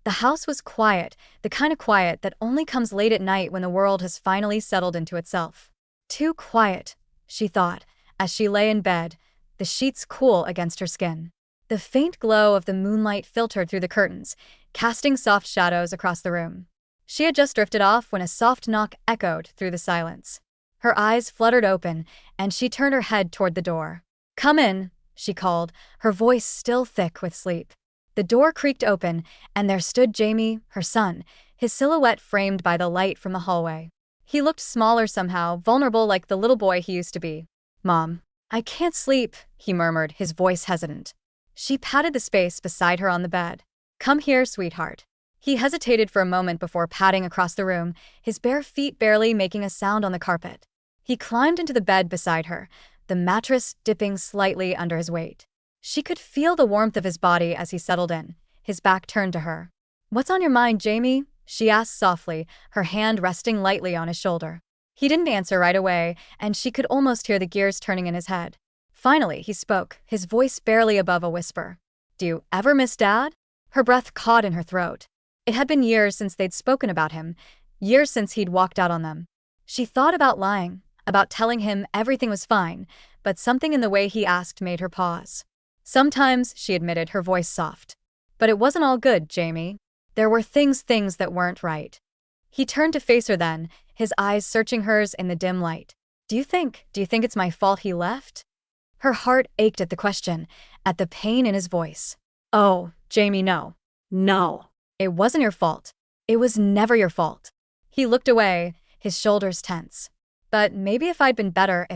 The house was quiet, the kind of quiet that only comes late at night when the world has finally settled into itself. Too quiet, she thought, as she lay in bed, the sheets cool against her skin. The faint glow of the moonlight filtered through the curtains, casting soft shadows across the room. She had just drifted off when a soft knock echoed through the silence. Her eyes fluttered open, and she turned her head toward the door. "Come in," she called, her voice still thick with sleep. The door creaked open, and there stood Jamie, her son, his silhouette framed by the light from the hallway. He looked smaller somehow, vulnerable like the little boy he used to be. "Mom, I can't sleep," he murmured, his voice hesitant. She patted the space beside her on the bed. "Come here, sweetheart." He hesitated for a moment before padding across the room, his bare feet barely making a sound on the carpet. He climbed into the bed beside her, the mattress dipping slightly under his weight. She could feel the warmth of his body as he settled in, his back turned to her. "What's on your mind, Jamie?" she asked softly, her hand resting lightly on his shoulder. He didn't answer right away, and she could almost hear the gears turning in his head. Finally, he spoke, his voice barely above a whisper. "Do you ever miss Dad?" Her breath caught in her throat. It had been years since they'd spoken about him, years since he'd walked out on them. She thought about lying, about telling him everything was fine, but something in the way he asked made her pause. "Sometimes," she admitted, her voice soft. "But it wasn't all good, Jamie. There were things that weren't right." He turned to face her then, his eyes searching hers in the dim light. Do you think it's my fault he left?" Her heart ached at the question, at the pain in his voice. "Oh, Jamie, no. No. It wasn't your fault. It was never your fault." He looked away, his shoulders tense. "But maybe if I'd been better,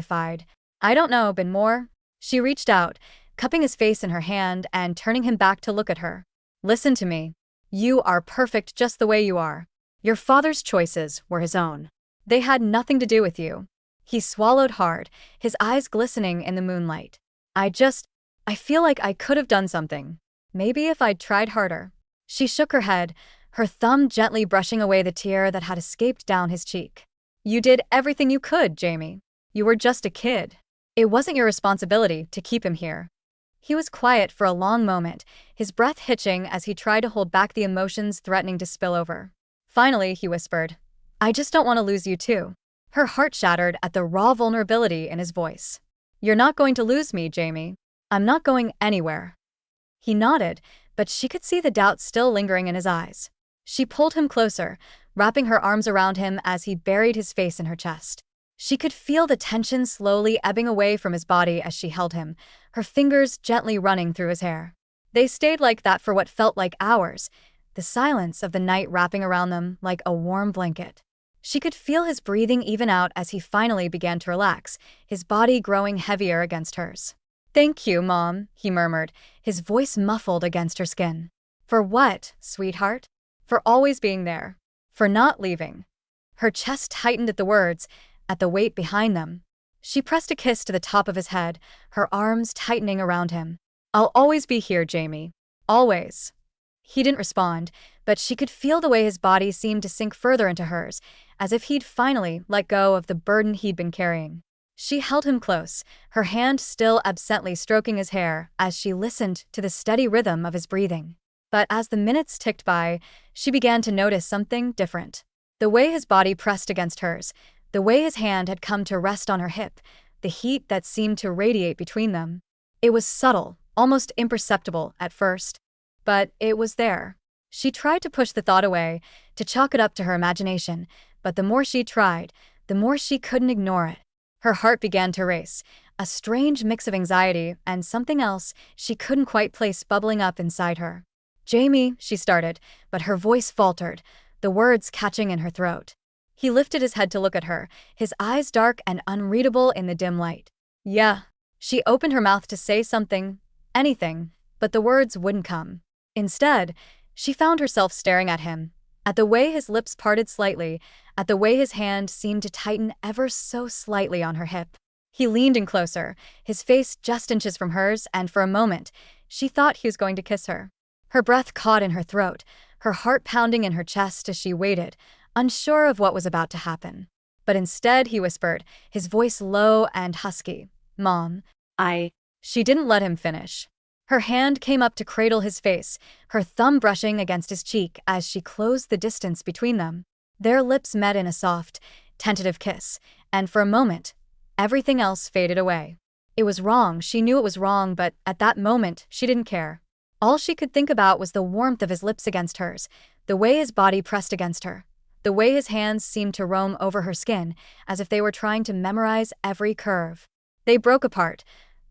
I don't know, been more." She reached out, cupping his face in her hand and turning him back to look at her. "Listen to me. You are perfect just the way you are. Your father's choices were his own. They had nothing to do with you." He swallowed hard, his eyes glistening in the moonlight. I feel like I could have done something. Maybe if I'd tried harder." She shook her head, her thumb gently brushing away the tear that had escaped down his cheek. "You did everything you could, Jamie. You were just a kid. It wasn't your responsibility to keep him here." He was quiet for a long moment, his breath hitching as he tried to hold back the emotions threatening to spill over. Finally, he whispered, "I just don't want to lose you too." Her heart shattered at the raw vulnerability in his voice. "You're not going to lose me, Jamie. I'm not going anywhere." He nodded, but she could see the doubt still lingering in his eyes. She pulled him closer, wrapping her arms around him as he buried his face in her chest. She could feel the tension slowly ebbing away from his body as she held him, her fingers gently running through his hair. They stayed like that for what felt like hours, the silence of the night wrapping around them like a warm blanket. She could feel his breathing even out as he finally began to relax, his body growing heavier against hers. "Thank you, Mom," he murmured, his voice muffled against her skin. "For what, sweetheart? For always being there. For not leaving." Her chest tightened at the words, at the weight behind them. She pressed a kiss to the top of his head, her arms tightening around him. "I'll always be here, Jamie. Always." He didn't respond, but she could feel the way his body seemed to sink further into hers, as if he'd finally let go of the burden he'd been carrying. She held him close, her hand still absently stroking his hair as she listened to the steady rhythm of his breathing. But as the minutes ticked by, she began to notice something different. The way his body pressed against hers, the way his hand had come to rest on her hip, the heat that seemed to radiate between them. It was subtle, almost imperceptible at first, but it was there. She tried to push the thought away, to chalk it up to her imagination, but the more she tried, the more she couldn't ignore it. Her heart began to race, a strange mix of anxiety and something else she couldn't quite place bubbling up inside her. "Jamie," she started, but her voice faltered, the words catching in her throat. He lifted his head to look at her, his eyes dark and unreadable in the dim light. "Yeah." She opened her mouth to say something, anything, but the words wouldn't come. Instead, she found herself staring at him, at the way his lips parted slightly, at the way his hand seemed to tighten ever so slightly on her hip. He leaned in closer, his face just inches from hers, and for a moment, she thought he was going to kiss her. Her breath caught in her throat, her heart pounding in her chest as she waited, unsure of what was about to happen. But instead, he whispered, his voice low and husky, "Mom, I..." She didn't let him finish. Her hand came up to cradle his face, her thumb brushing against his cheek as she closed the distance between them. Their lips met in a soft, tentative kiss, and for a moment, everything else faded away. It was wrong, she knew it was wrong, but at that moment, she didn't care. All she could think about was the warmth of his lips against hers, the way his body pressed against her, the way his hands seemed to roam over her skin, as if they were trying to memorize every curve. They broke apart,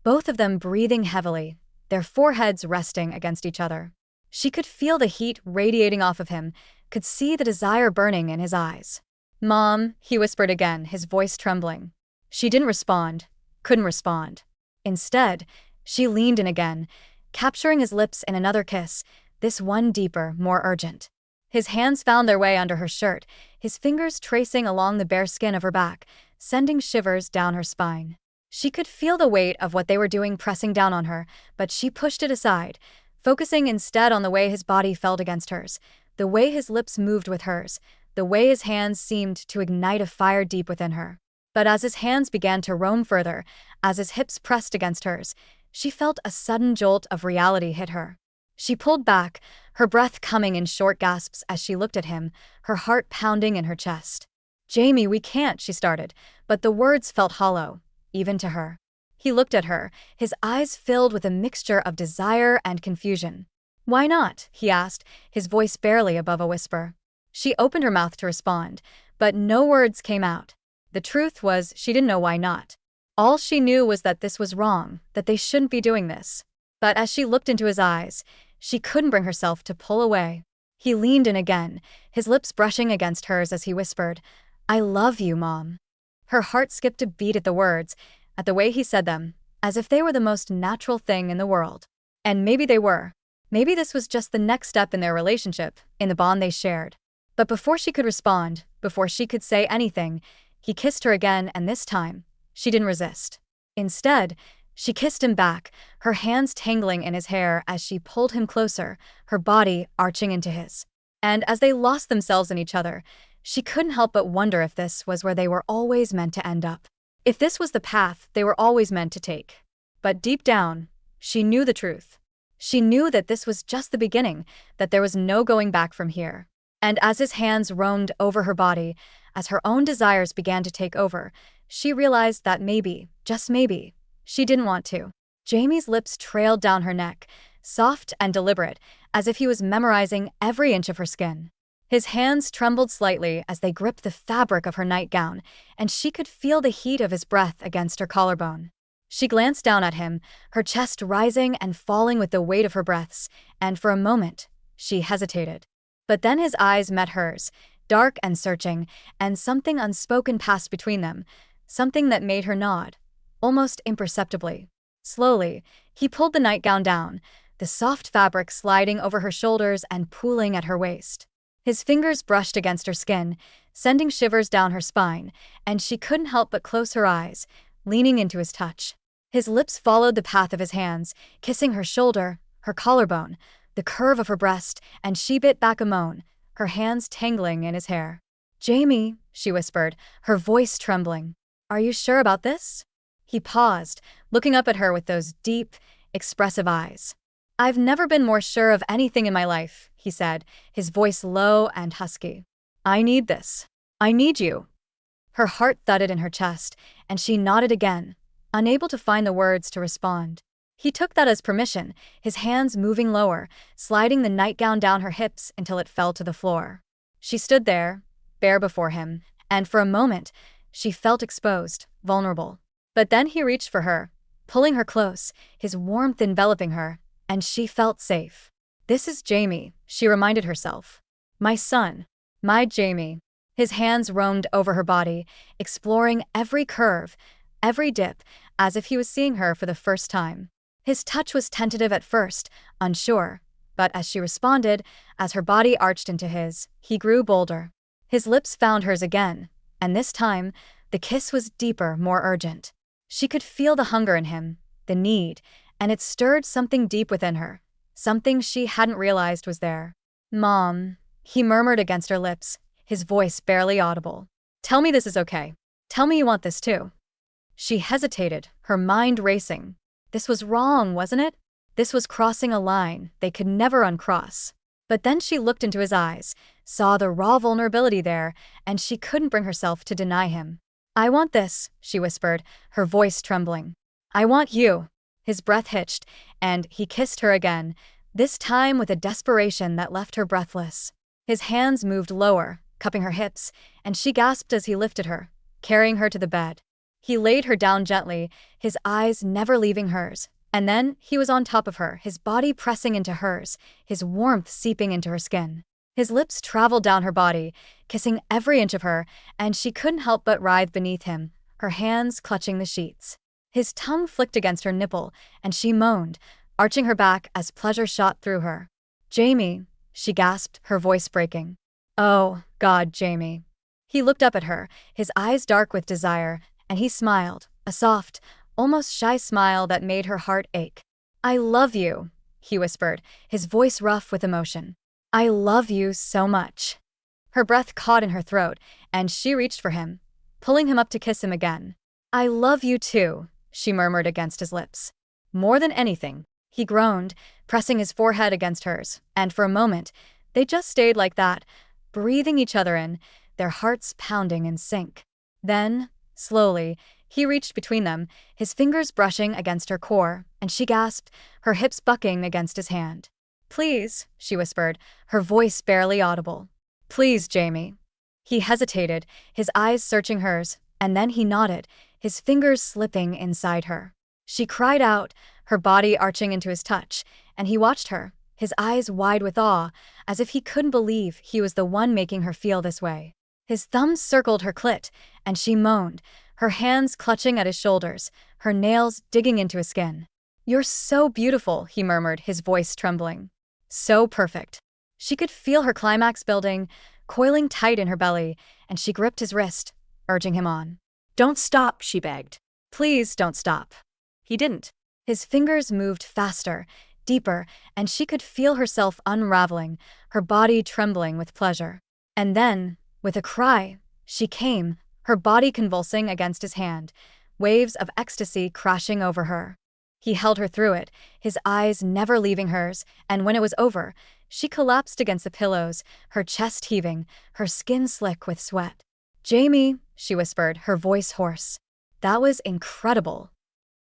both of them breathing heavily, their foreheads resting against each other. She could feel the heat radiating off of him, could see the desire burning in his eyes. "Mom," he whispered again, his voice trembling. She didn't respond, couldn't respond. Instead, she leaned in again, capturing his lips in another kiss, this one deeper, more urgent. His hands found their way under her shirt, his fingers tracing along the bare skin of her back, sending shivers down her spine. She could feel the weight of what they were doing pressing down on her, but she pushed it aside, focusing instead on the way his body felt against hers, the way his lips moved with hers, the way his hands seemed to ignite a fire deep within her. But as his hands began to roam further, as his hips pressed against hers, she felt a sudden jolt of reality hit her. She pulled back, her breath coming in short gasps as she looked at him, her heart pounding in her chest. "Jamie, we can't," she started, but the words felt hollow, even to her. He looked at her, his eyes filled with a mixture of desire and confusion. "Why not?" he asked, his voice barely above a whisper. She opened her mouth to respond, but no words came out. The truth was, she didn't know why not. All she knew was that this was wrong, that they shouldn't be doing this. But as she looked into his eyes, she couldn't bring herself to pull away. He leaned in again, his lips brushing against hers as he whispered, "I love you, Mom." Her heart skipped a beat at the words, at the way he said them, as if they were the most natural thing in the world. And maybe they were. Maybe this was just the next step in their relationship, in the bond they shared. But before she could respond, before she could say anything, he kissed her again, and this time, she didn't resist. Instead, she kissed him back, her hands tangling in his hair as she pulled him closer, her body arching into his. And as they lost themselves in each other, she couldn't help but wonder if this was where they were always meant to end up. If this was the path they were always meant to take. But deep down, she knew the truth. She knew that this was just the beginning, that there was no going back from here. And as his hands roamed over her body, as her own desires began to take over, she realized that maybe, just maybe, she didn't want to. Jamie's lips trailed down her neck, soft and deliberate, as if he was memorizing every inch of her skin. His hands trembled slightly as they gripped the fabric of her nightgown, and she could feel the heat of his breath against her collarbone. She glanced down at him, her chest rising and falling with the weight of her breaths, and for a moment, she hesitated. But then his eyes met hers, dark and searching, and something unspoken passed between them, something that made her nod, almost imperceptibly. Slowly, he pulled the nightgown down, the soft fabric sliding over her shoulders and pooling at her waist. His fingers brushed against her skin, sending shivers down her spine, and she couldn't help but close her eyes, leaning into his touch. His lips followed the path of his hands, kissing her shoulder, her collarbone, the curve of her breast, and she bit back a moan, her hands tangling in his hair. "Jamie," she whispered, her voice trembling. "Are you sure about this?" He paused, looking up at her with those deep, expressive eyes. "I've never been more sure of anything in my life," he said, his voice low and husky. "I need this. I need you." Her heart thudded in her chest, and she nodded again, unable to find the words to respond. He took that as permission, his hands moving lower, sliding the nightgown down her hips until it fell to the floor. She stood there, bare before him, and for a moment, she felt exposed, vulnerable. But then he reached for her, pulling her close, his warmth enveloping her, and she felt safe. "This is Jamie," she reminded herself. "My son. My Jamie." His hands roamed over her body, exploring every curve, every dip, as if he was seeing her for the first time. His touch was tentative at first, unsure, but as she responded, as her body arched into his, he grew bolder. His lips found hers again, and this time, the kiss was deeper, more urgent. She could feel the hunger in him, the need, and it stirred something deep within her, something she hadn't realized was there. "Mom," he murmured against her lips, his voice barely audible. "Tell me this is okay. Tell me you want this too." She hesitated, her mind racing. This was wrong, wasn't it? This was crossing a line they could never uncross. But then she looked into his eyes, saw the raw vulnerability there, and she couldn't bring herself to deny him. "I want this," she whispered, her voice trembling. "I want you." His breath hitched, and he kissed her again, this time with a desperation that left her breathless. His hands moved lower, cupping her hips, and she gasped as he lifted her, carrying her to the bed. He laid her down gently, his eyes never leaving hers, and then he was on top of her, his body pressing into hers, his warmth seeping into her skin. His lips traveled down her body, kissing every inch of her, and she couldn't help but writhe beneath him, her hands clutching the sheets. His tongue flicked against her nipple, and she moaned, arching her back as pleasure shot through her. "Jamie," she gasped, her voice breaking. "Oh, God, Jamie." He looked up at her, his eyes dark with desire, and he smiled, a soft, almost shy smile that made her heart ache. "I love you," he whispered, his voice rough with emotion. "I love you so much." Her breath caught in her throat, and she reached for him, pulling him up to kiss him again. "I love you too," she murmured against his lips. "More than anything," he groaned, pressing his forehead against hers, and for a moment, they just stayed like that, breathing each other in, their hearts pounding in sync. Then, slowly, he reached between them, his fingers brushing against her core, and she gasped, her hips bucking against his hand. "Please," she whispered, her voice barely audible. "Please, Jamie." He hesitated, his eyes searching hers, and then he nodded, his fingers slipping inside her. She cried out, her body arching into his touch, and he watched her, his eyes wide with awe, as if he couldn't believe he was the one making her feel this way. His thumbs circled her clit, and she moaned, her hands clutching at his shoulders, her nails digging into his skin. "You're so beautiful," he murmured, his voice trembling. "So perfect." She could feel her climax building, coiling tight in her belly, and she gripped his wrist, urging him on. "Don't stop," she begged. "Please don't stop." He didn't. His fingers moved faster, deeper, and she could feel herself unraveling, her body trembling with pleasure. And then, with a cry, she came, her body convulsing against his hand, waves of ecstasy crashing over her. He held her through it, his eyes never leaving hers, and when it was over, she collapsed against the pillows, her chest heaving, her skin slick with sweat. "Jamie," she whispered, her voice hoarse. "That was incredible."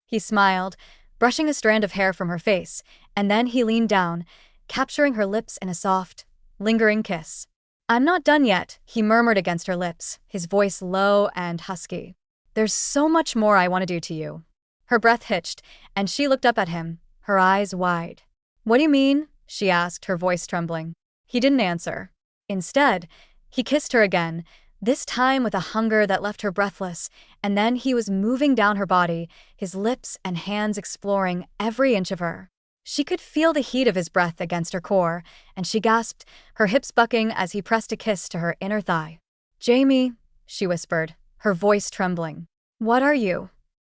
He smiled, brushing a strand of hair from her face, and then he leaned down, capturing her lips in a soft, lingering kiss. "I'm not done yet," he murmured against her lips, his voice low and husky. "There's so much more I want to do to you." Her breath hitched, and she looked up at him, her eyes wide. "What do you mean?" she asked, her voice trembling. He didn't answer. Instead, he kissed her again, this time with a hunger that left her breathless, and then he was moving down her body, his lips and hands exploring every inch of her. She could feel the heat of his breath against her core, and she gasped, her hips bucking as he pressed a kiss to her inner thigh. "Jamie," she whispered, her voice trembling. "What are you?"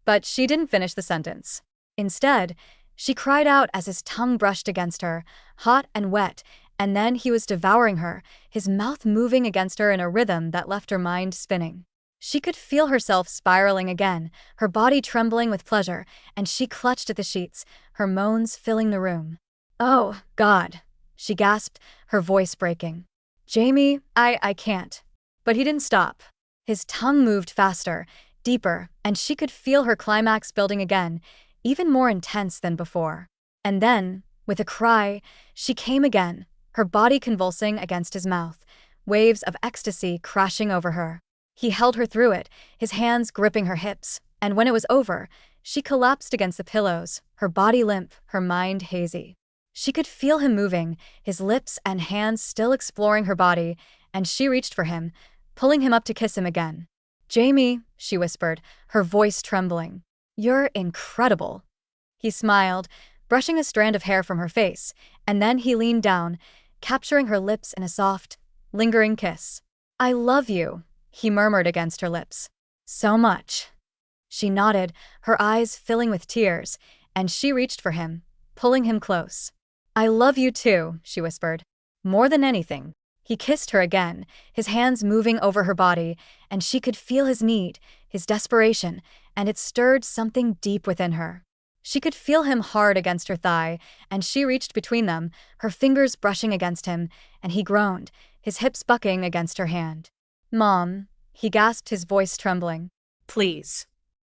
But she didn't finish the sentence. Instead, she cried out as his tongue brushed against her, hot and wet, and then he was devouring her, his mouth moving against her in a rhythm that left her mind spinning. She could feel herself spiraling again, her body trembling with pleasure, and she clutched at the sheets, her moans filling the room. "Oh, God," she gasped, her voice breaking. "Jamie, I can't." But he didn't stop. His tongue moved faster, deeper, and she could feel her climax building again, even more intense than before. And then, with a cry, she came again, her body convulsing against his mouth, waves of ecstasy crashing over her. He held her through it, his hands gripping her hips, and when it was over, she collapsed against the pillows, her body limp, her mind hazy. She could feel him moving, his lips and hands still exploring her body, and she reached for him, pulling him up to kiss him again. "Jamie," she whispered, her voice trembling. "You're incredible." He smiled, brushing a strand of hair from her face, and then he leaned down, capturing her lips in a soft, lingering kiss. "I love you," he murmured against her lips. "So much." She nodded, her eyes filling with tears, and she reached for him, pulling him close. "I love you too," she whispered. "More than anything." He kissed her again, his hands moving over her body, and she could feel his need, his desperation, and it stirred something deep within her. She could feel him hard against her thigh, and she reached between them, her fingers brushing against him, and he groaned, his hips bucking against her hand. "Mom," he gasped, his voice trembling. Please.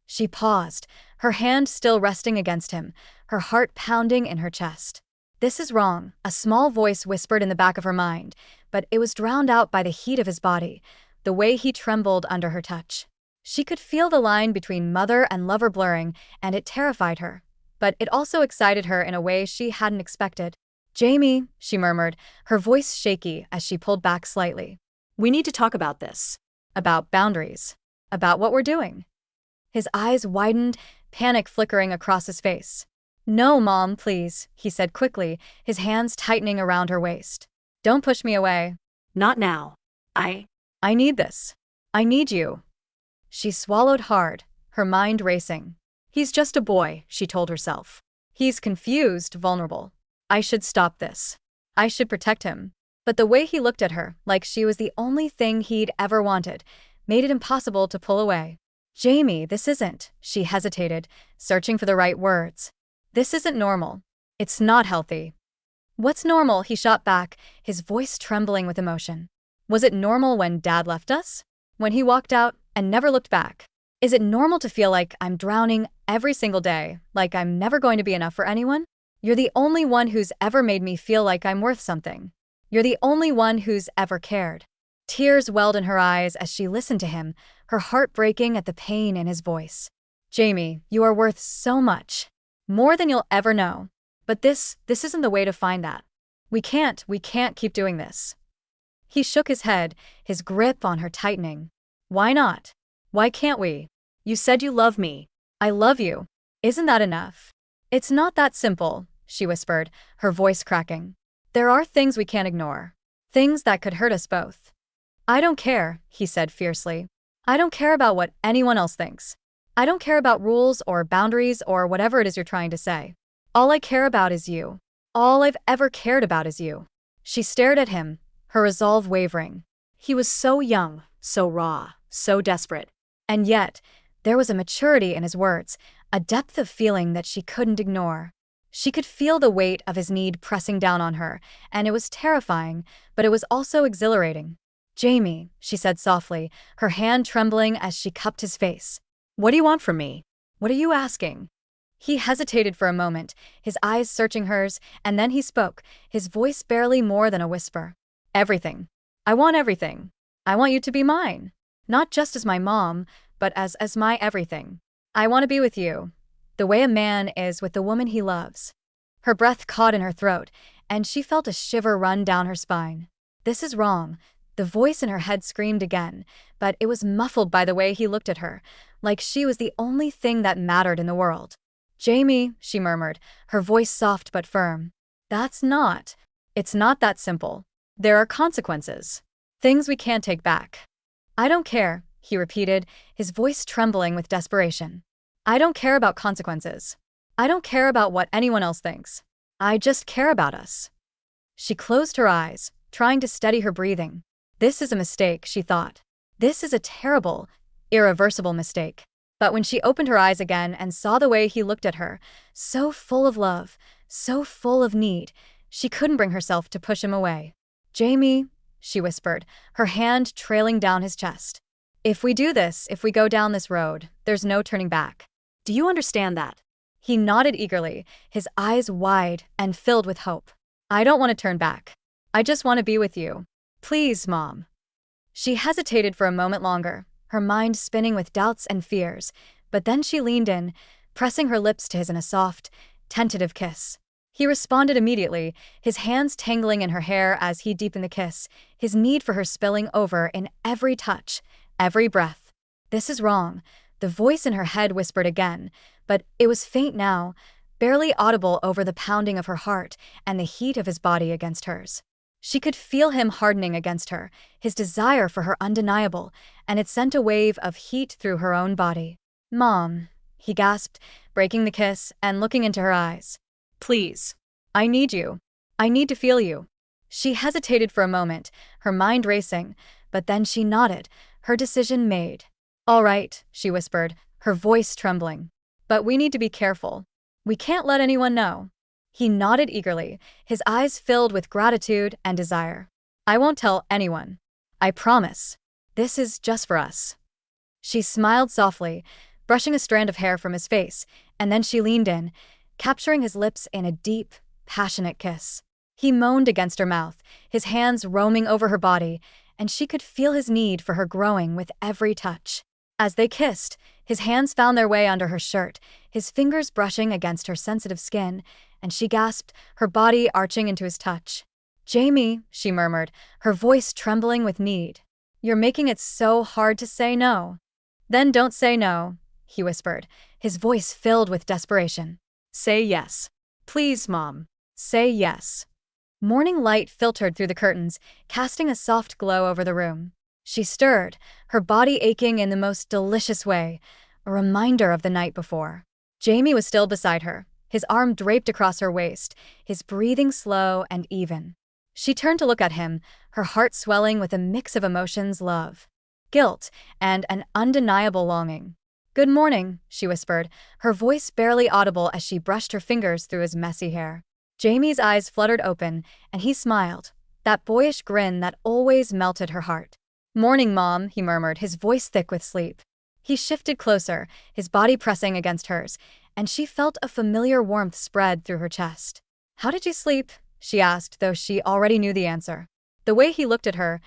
She paused, her hand still resting against him, her heart pounding in her chest. "This is wrong," a small voice whispered in the back of her mind, but it was drowned out by the heat of his body, the way he trembled under her touch. She could feel the line between mother and lover blurring, and it terrified her. But it also excited her in a way she hadn't expected. "Jamie," she murmured, her voice shaky as she pulled back slightly. We need to talk about this. "About boundaries. About what we're doing." His eyes widened, panic flickering across his face. "No, Mom, please," he said quickly, his hands tightening around her waist. "Don't push me away. Not now. I need this. I need you." She swallowed hard, her mind racing. "He's just a boy," she told herself. "He's confused, vulnerable. I should stop this. I should protect him." But the way he looked at her, like she was the only thing he'd ever wanted, made it impossible to pull away. "Jamie, this isn't," she hesitated, searching for the right words. "This isn't normal. It's not healthy." "What's normal?" he shot back, his voice trembling with emotion. "Was it normal when Dad left us? When he walked out and never looked back? Is it normal to feel like I'm drowning every single day, like I'm never going to be enough for anyone? You're the only one who's ever made me feel like I'm worth something. You're the only one who's ever cared." Tears welled in her eyes as she listened to him, her heart breaking at the pain in his voice. "Jamie, you are worth so much. More than you'll ever know. But this isn't the way to find that. We can't keep doing this." He shook his head, his grip on her tightening. "Why not? Why can't we? You said you love me. I love you. Isn't that enough?" "It's not that simple," she whispered, her voice cracking. "There are things we can't ignore. Things that could hurt us both." "I don't care," he said fiercely. "I don't care about what anyone else thinks. I don't care about rules or boundaries or whatever it is you're trying to say. All I care about is you. All I've ever cared about is you." She stared at him, her resolve wavering. He was so young, so raw, so desperate. And yet, there was a maturity in his words, a depth of feeling that she couldn't ignore. She could feel the weight of his need pressing down on her, and it was terrifying, but it was also exhilarating. "Jamie," she said softly, her hand trembling as she cupped his face. "What do you want from me? "What are you asking?" He hesitated for a moment, his eyes searching hers, and then he spoke, his voice barely more than a whisper. "Everything. I want everything. I want you to be mine. Not just as my mom, but as my everything. I want to be with you, the way a man is with the woman he loves." Her breath caught in her throat, and she felt a shiver run down her spine. "This is wrong," the voice in her head screamed again, but it was muffled by the way he looked at her, like she was the only thing that mattered in the world. "Jamie," she murmured, her voice soft but firm. It's not that simple. There are consequences. Things we can't take back." "I don't care," he repeated, his voice trembling with desperation. "I don't care about consequences. I don't care about what anyone else thinks. I just care about us." She closed her eyes, trying to steady her breathing. This is a mistake, she thought. This is a terrible, irreversible mistake. But when she opened her eyes again and saw the way he looked at her, so full of love, so full of need, she couldn't bring herself to push him away. "Jamie," she whispered, her hand trailing down his chest. If we go down this road, there's no turning back. Do you understand that?" He nodded eagerly, his eyes wide and filled with hope. "I don't want to turn back. I just want to be with you. Please, Mom." She hesitated for a moment longer, her mind spinning with doubts and fears, but then she leaned in, pressing her lips to his in a soft, tentative kiss. He responded immediately, his hands tangling in her hair as he deepened the kiss, his need for her spilling over in every touch, every breath. "This is wrong," the voice in her head whispered again, but it was faint now, barely audible over the pounding of her heart and the heat of his body against hers. She could feel him hardening against her, his desire for her undeniable, and it sent a wave of heat through her own body. "Mom," he gasped, breaking the kiss and looking into her eyes. "Please. I need you. I need to feel you." She hesitated for a moment, her mind racing, but then she nodded, her decision made. "All right," she whispered, her voice trembling. "But we need to be careful. We can't let anyone know. He nodded eagerly, his eyes filled with gratitude and desire. I won't tell anyone. I promise. This is just for us. She smiled softly, brushing a strand of hair from his face, and then she leaned in, capturing his lips in a deep, passionate kiss. He moaned against her mouth, his hands roaming over her body, and she could feel his need for her growing with every touch. As they kissed, his hands found their way under her shirt, his fingers brushing against her sensitive skin, and she gasped, her body arching into his touch. Jamie, she murmured, her voice trembling with need. You're making it so hard to say no. Then don't say no, he whispered, his voice filled with desperation. Say yes. Please, Mom. Say yes. Morning light filtered through the curtains, casting a soft glow over the room. She stirred, her body aching in the most delicious way, a reminder of the night before. Jamie was still beside her, his arm draped across her waist, his breathing slow and even. She turned to look at him, her heart swelling with a mix of emotions: love, guilt, and an undeniable longing. Good morning, she whispered, her voice barely audible as she brushed her fingers through his messy hair. Jamie's eyes fluttered open, and he smiled, that boyish grin that always melted her heart. Morning, Mom, he murmured, his voice thick with sleep. He shifted closer, his body pressing against hers, and she felt a familiar warmth spread through her chest. How did you sleep? She asked, though she already knew the answer. The way he looked at her,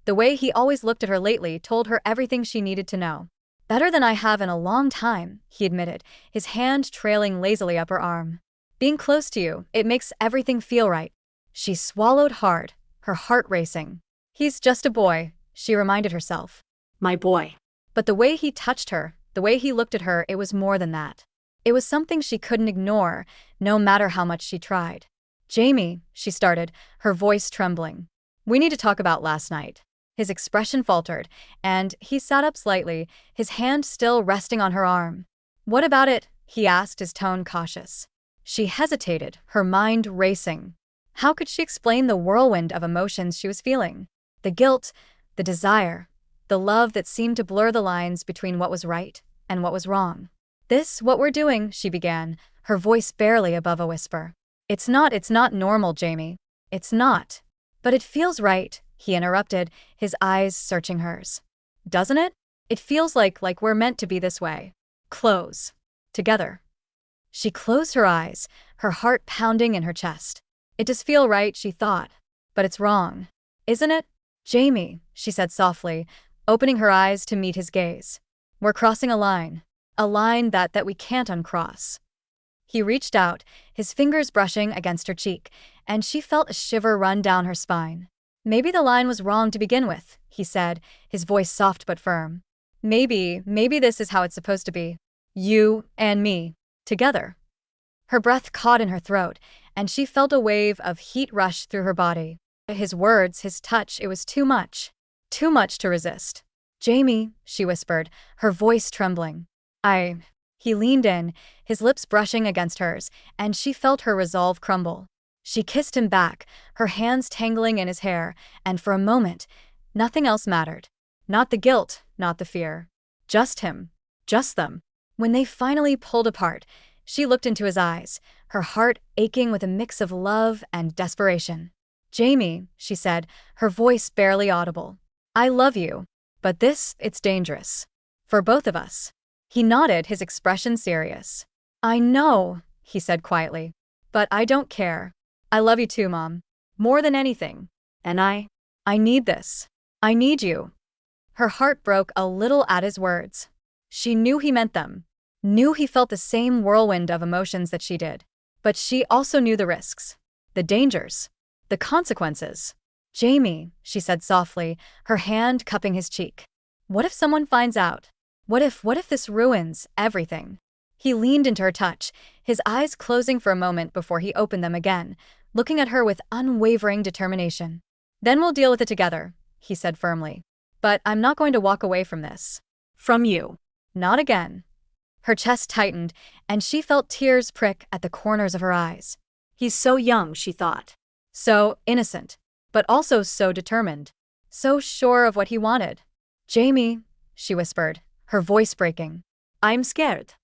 the way he always looked at her lately, told her everything she needed to know. Better than I have in a long time, he admitted, his hand trailing lazily up her arm. Being close to you, it makes everything feel right. She swallowed hard, her heart racing. He's just a boy, she reminded herself. My boy. But the way he touched her, the way he looked at her, it was more than that. It was something she couldn't ignore, no matter how much she tried. Jamie, she started, her voice trembling. We need to talk about last night. His expression faltered, and he sat up slightly, his hand still resting on her arm. What about it? He asked, his tone cautious. She hesitated, her mind racing. How could she explain the whirlwind of emotions she was feeling? The guilt, the desire, the love that seemed to blur the lines between what was right and what was wrong. What we're doing, she began, her voice barely above a whisper. It's not normal, Jamie. It's not. But it feels right, he interrupted, his eyes searching hers. Doesn't it? It feels like we're meant to be this way. Close. Together. She closed her eyes, her heart pounding in her chest. It does feel right, she thought. But it's wrong. Isn't it? Jamie, she said softly, opening her eyes to meet his gaze. We're crossing a line that we can't uncross. He reached out, his fingers brushing against her cheek, and she felt a shiver run down her spine. Maybe the line was wrong to begin with, he said, his voice soft but firm. Maybe this is how it's supposed to be. You and me. Together. Her breath caught in her throat, and she felt a wave of heat rush through her body. His words, his touch, it was too much. Too much to resist. Jamie, she whispered, her voice trembling. He leaned in, his lips brushing against hers, and she felt her resolve crumble. She kissed him back, her hands tangling in his hair, and for a moment, nothing else mattered. Not the guilt, not the fear. Just him. Just them. When they finally pulled apart, she looked into his eyes, her heart aching with a mix of love and desperation. Jamie, she said, her voice barely audible. I love you, but it's dangerous. For both of us. He nodded, his expression serious. I know, he said quietly. But I don't care. I love you too, Mom. More than anything. And I need this. I need you. Her heart broke a little at his words. She knew he meant them. Knew he felt the same whirlwind of emotions that she did. But she also knew the risks. The dangers. The consequences. Jamie, she said softly, her hand cupping his cheek. What if someone finds out? What if this ruins everything? He leaned into her touch, his eyes closing for a moment before he opened them again, looking at her with unwavering determination. Then we'll deal with it together, he said firmly. But I'm not going to walk away from this. From you. Not again. Her chest tightened, and she felt tears prick at the corners of her eyes. He's so young, she thought. So innocent, but also so determined. So sure of what he wanted. Jamie, she whispered, her voice breaking. I'm scared.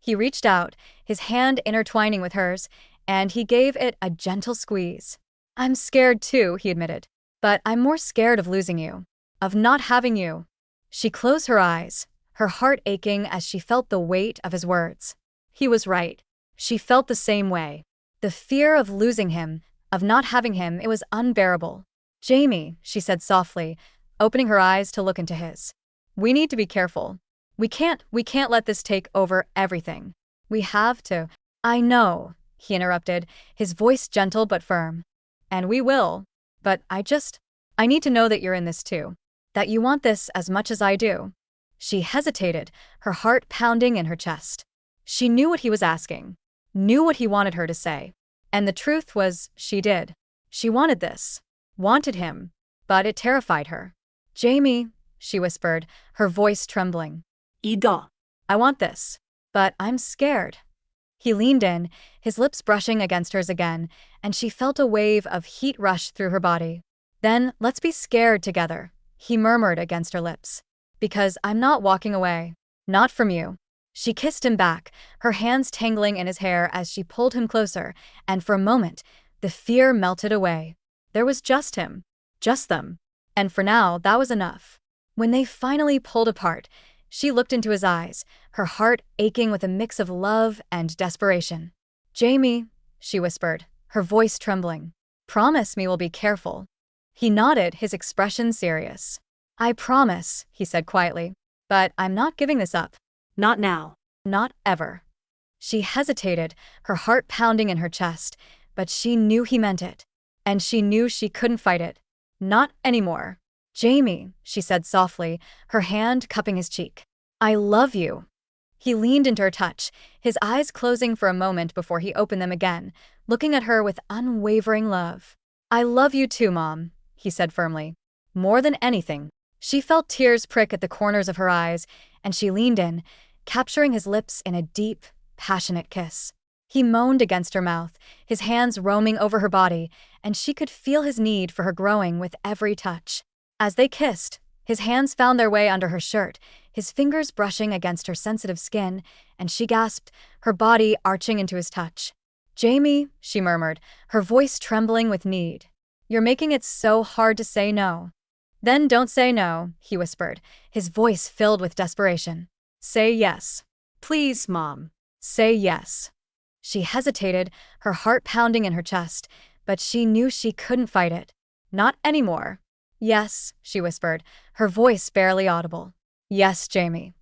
He reached out, his hand intertwining with hers, and he gave it a gentle squeeze. I'm scared too, he admitted. But I'm more scared of losing you. Of not having you. She closed her eyes, her heart aching as she felt the weight of his words. He was right. She felt the same way. The fear of losing him, of not having him, it was unbearable. Jamie, she said softly, opening her eyes to look into his. We need to be careful. We can't let this take over everything. We have to. I know, he interrupted, his voice gentle but firm. And we will. But I need to know that you're in this too. That you want this as much as I do. She hesitated, her heart pounding in her chest. She knew what he was asking, knew what he wanted her to say. And the truth was, she did. She wanted this. Wanted him. But it terrified her. Jamie, she whispered, her voice trembling. Ida. I want this. But I'm scared. He leaned in, his lips brushing against hers again, and she felt a wave of heat rush through her body. Then, let's be scared together, he murmured against her lips. Because I'm not walking away. Not from you. She kissed him back, her hands tangling in his hair as she pulled him closer, and for a moment, the fear melted away. There was just him. Just them. And for now, that was enough. When they finally pulled apart, she looked into his eyes, her heart aching with a mix of love and desperation. Jamie, she whispered, her voice trembling. Promise me we'll be careful. He nodded, his expression serious. I promise, he said quietly. But I'm not giving this up. Not now. Not ever. She hesitated, her heart pounding in her chest, but she knew he meant it. And she knew she couldn't fight it. Not anymore. Jamie, she said softly, her hand cupping his cheek. I love you. He leaned into her touch, his eyes closing for a moment before he opened them again, looking at her with unwavering love. I love you too, Mom, he said firmly. More than anything. She felt tears prick at the corners of her eyes, and she leaned in, capturing his lips in a deep, passionate kiss. He moaned against her mouth, his hands roaming over her body, and she could feel his need for her growing with every touch. As they kissed, his hands found their way under her shirt, his fingers brushing against her sensitive skin, and she gasped, her body arching into his touch. Jamie, she murmured, her voice trembling with need. You're making it so hard to say no. Then don't say no, he whispered, his voice filled with desperation. Say yes. Please, Mom. Say yes. She hesitated, her heart pounding in her chest, but she knew she couldn't fight it. Not anymore. Yes, she whispered, her voice barely audible. Yes, Jamie.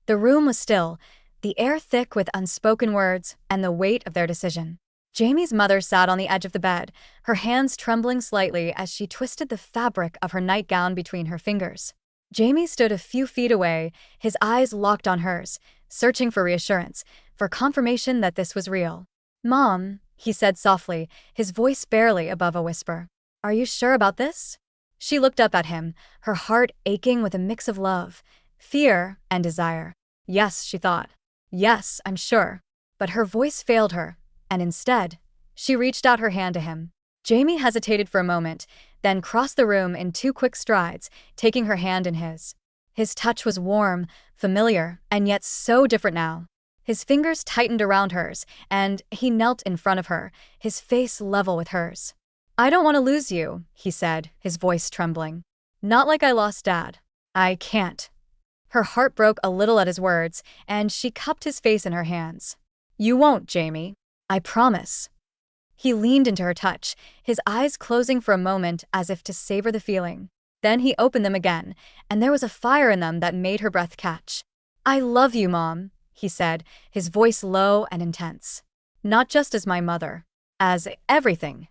The room was still, the air thick with unspoken words and the weight of their decision. Jamie's mother sat on the edge of the bed, her hands trembling slightly as she twisted the fabric of her nightgown between her fingers. Jamie stood a few feet away, his eyes locked on hers, searching for reassurance, for confirmation that this was real. Mom, he said softly, his voice barely above a whisper. Are you sure about this? She looked up at him, her heart aching with a mix of love, fear, and desire. Yes, she thought. Yes, I'm sure. But her voice failed her, and instead, she reached out her hand to him. Jamie hesitated for a moment, then crossed the room in 2 quick strides, taking her hand in his. His touch was warm, familiar, and yet so different now. His fingers tightened around hers, and he knelt in front of her, his face level with hers. I don't want to lose you, he said, his voice trembling. Not like I lost Dad. I can't. Her heart broke a little at his words, and she cupped his face in her hands. You won't, Jamie. I promise. He leaned into her touch, his eyes closing for a moment as if to savor the feeling. Then he opened them again, and there was a fire in them that made her breath catch. I love you, Mom, he said, his voice low and intense. Not just as my mother. As everything.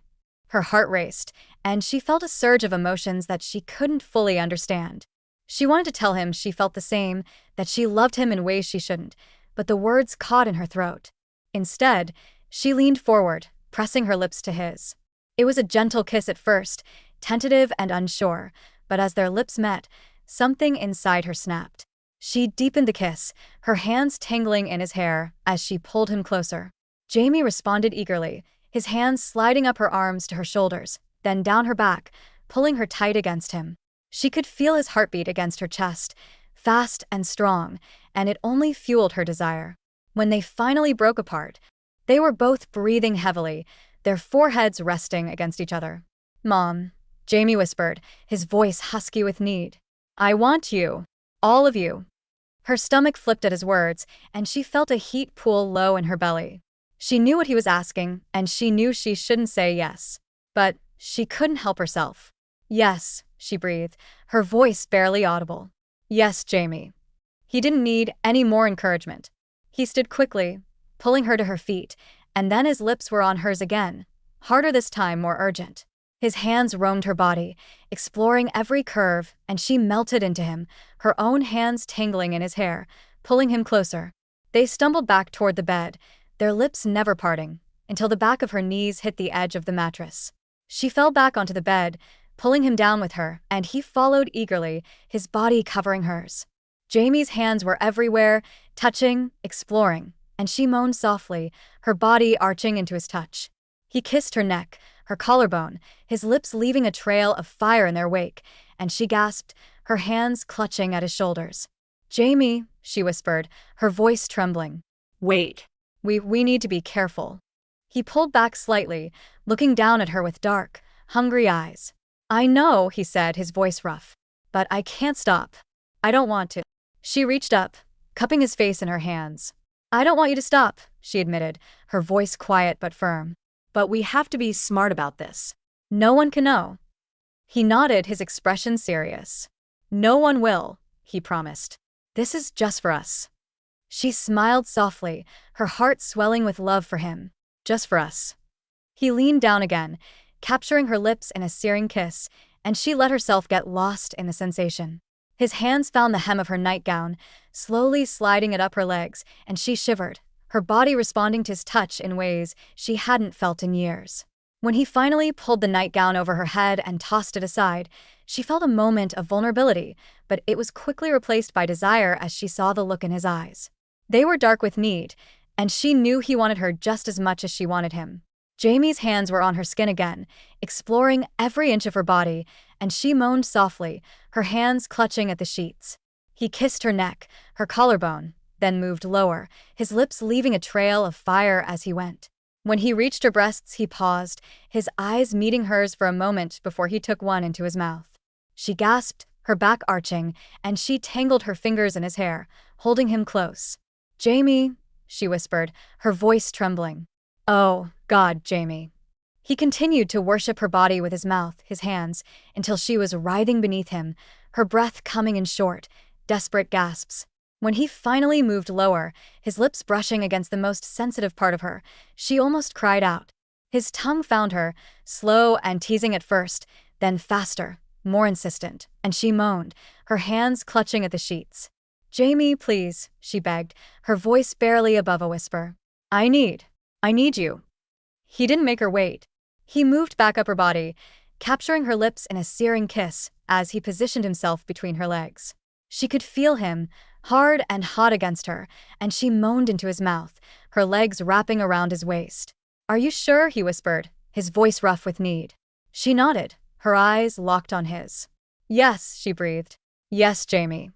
Her heart raced, and she felt a surge of emotions that she couldn't fully understand. She wanted to tell him she felt the same, that she loved him in ways she shouldn't, but the words caught in her throat. Instead, she leaned forward, pressing her lips to his. It was a gentle kiss at first, tentative and unsure, but as their lips met, something inside her snapped. She deepened the kiss, her hands tangling in his hair as she pulled him closer. Jamie responded eagerly, his hands sliding up her arms to her shoulders, then down her back, pulling her tight against him. She could feel his heartbeat against her chest, fast and strong, and it only fueled her desire. When they finally broke apart, they were both breathing heavily, their foreheads resting against each other. "Mom," Jamie whispered, his voice husky with need. "I want you. All of you." Her stomach flipped at his words, and she felt a heat pool low in her belly. She knew what he was asking, and she knew she shouldn't say yes. But she couldn't help herself. "Yes," she breathed, her voice barely audible. "Yes, Jamie." He didn't need any more encouragement. He stood quickly, pulling her to her feet, and then his lips were on hers again, harder this time, more urgent. His hands roamed her body, exploring every curve, and she melted into him, her own hands tangling in his hair, pulling him closer. They stumbled back toward the bed, their lips never parting, until the back of her knees hit the edge of the mattress. She fell back onto the bed, pulling him down with her, and he followed eagerly, his body covering hers. Jamie's hands were everywhere, touching, exploring, and she moaned softly, her body arching into his touch. He kissed her neck, her collarbone, his lips leaving a trail of fire in their wake, and she gasped, her hands clutching at his shoulders. "Jamie," she whispered, her voice trembling. Wait. We need to be careful." He pulled back slightly, looking down at her with dark, hungry eyes. "I know," he said, his voice rough. "But I can't stop. I don't want to." She reached up, cupping his face in her hands. "I don't want you to stop," she admitted, her voice quiet but firm. But we have to be smart about this. "No one can know." He nodded, his expression serious. "No one will," he promised. "This is just for us." She smiled softly, her heart swelling with love for him. "Just for us." He leaned down again, capturing her lips in a searing kiss, and she let herself get lost in the sensation. His hands found the hem of her nightgown, slowly sliding it up her legs, and she shivered, her body responding to his touch in ways she hadn't felt in years. When he finally pulled the nightgown over her head and tossed it aside, she felt a moment of vulnerability, but it was quickly replaced by desire as she saw the look in his eyes. They were dark with need, and she knew he wanted her just as much as she wanted him. Jamie's hands were on her skin again, exploring every inch of her body, and she moaned softly, her hands clutching at the sheets. He kissed her neck, her collarbone, then moved lower, his lips leaving a trail of fire as he went. When he reached her breasts, he paused, his eyes meeting hers for a moment before he took one into his mouth. She gasped, her back arching, and she tangled her fingers in his hair, holding him close. "Jamie," she whispered, her voice trembling. "Oh, God, Jamie." He continued to worship her body with his mouth, his hands, until she was writhing beneath him, her breath coming in short, desperate gasps. When he finally moved lower, his lips brushing against the most sensitive part of her, she almost cried out. His tongue found her, slow and teasing at first, then faster, more insistent, and she moaned, her hands clutching at the sheets. "Jamie, please," she begged, her voice barely above a whisper. I need you." He didn't make her wait. He moved back up her body, capturing her lips in a searing kiss as he positioned himself between her legs. She could feel him, hard and hot against her, and she moaned into his mouth, her legs wrapping around his waist. "Are you sure?" he whispered, his voice rough with need. She nodded, her eyes locked on his. "Yes," she breathed. "Yes, Jamie."